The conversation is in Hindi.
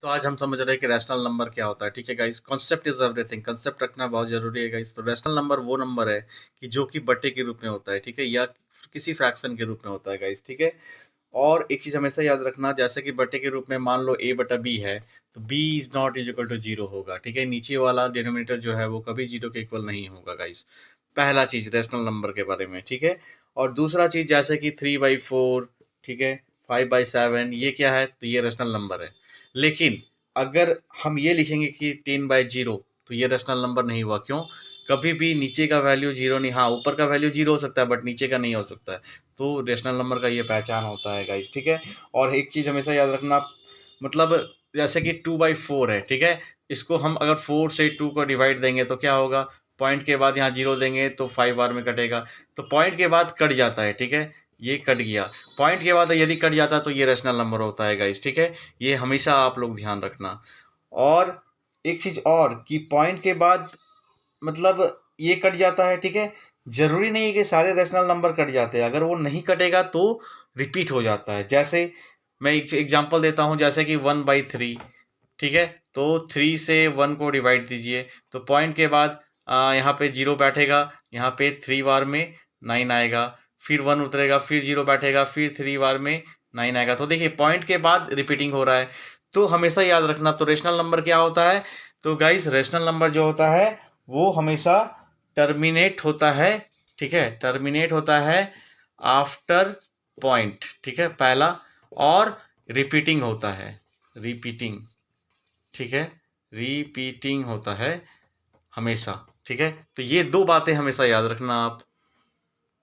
तो आज हम समझ रहे हैं कि रैशनल नंबर क्या होता है। ठीक है guys, concept is everything. Concept रखना बहुत जरूरी है गाइस। तो रैशनल नंबर वो नंबर है कि जो कि बट्टे के रूप में होता है, ठीक है, या किसी फ्रैक्शन के रूप में होता है गाइस, ठीक है। और एक चीज हमेशा याद रखना, जैसे कि बट्टे के रूप में मान लो a बटा b है, तो b is not is equal to zero होगा, ठीक है। नीचे वाला डिनोमिनेटर जो है वो कभी जीरो के इक्वल नहीं होगा गाइस। पहला चीज रैशनल नंबर के बारे में, ठीक है। और दूसरा चीज जैसे कि 3/4, ठीक है, 5/7, ये क्या है, तो ये रैशनल नंबर है। लेकिन अगर हम ये लिखेंगे कि 10/0, तो ये रैशनल नंबर नहीं हुआ। क्यों? कभी भी नीचे का वैल्यू जीरो नहीं, हाँ ऊपर का वैल्यू जीरो हो सकता है बट नीचे का नहीं हो सकता है। तो रेशनल नंबर का ये पहचान होता है गाइस, ठीक है। और एक चीज़ हमेशा याद रखना, मतलब जैसे कि 2/4 है, ठीक है। इसको हम अगर 4 से 2 को डिवाइड देंगे तो क्या होगा, पॉइंट के बाद यहाँ जीरो देंगे तो 5 बार में कटेगा। तो पॉइंट के बाद कट जाता है, ठीक है, ये कट गया। पॉइंट के बाद यदि कट जाता है तो ये रेशनल नंबर होता है गाइस, ठीक है। ये हमेशा आप लोग ध्यान रखना। और एक चीज़ और कि पॉइंट के बाद मतलब ये कट जाता है, ठीक है। जरूरी नहीं है कि सारे रेशनल नंबर कट जाते हैं, अगर वो नहीं कटेगा तो रिपीट हो जाता है। जैसे मैं एक एग्जांपल देता हूँ, जैसे कि 1/3, ठीक है। तो 3 से 1 को डिवाइड दीजिए, तो पॉइंट के बाद यहाँ पे जीरो बैठेगा, यहाँ पे 3 बार में 9 आएगा, फिर 1 उतरेगा, फिर जीरो बैठेगा, फिर 3 बार में 9 आएगा। तो देखिए पॉइंट के बाद रिपीटिंग हो रहा है। तो हमेशा याद रखना, तो रेशनल नंबर क्या होता है, तो गाइस रेशनल नंबर जो होता है वो हमेशा टर्मिनेट होता है, ठीक है, टर्मिनेट होता है आफ्टर पॉइंट, ठीक है, पहला। और रिपीटिंग होता है, रिपीटिंग, ठीक है, रिपीटिंग होता है हमेशा, ठीक है। तो ये दो बातें हमेशा याद रखना आप।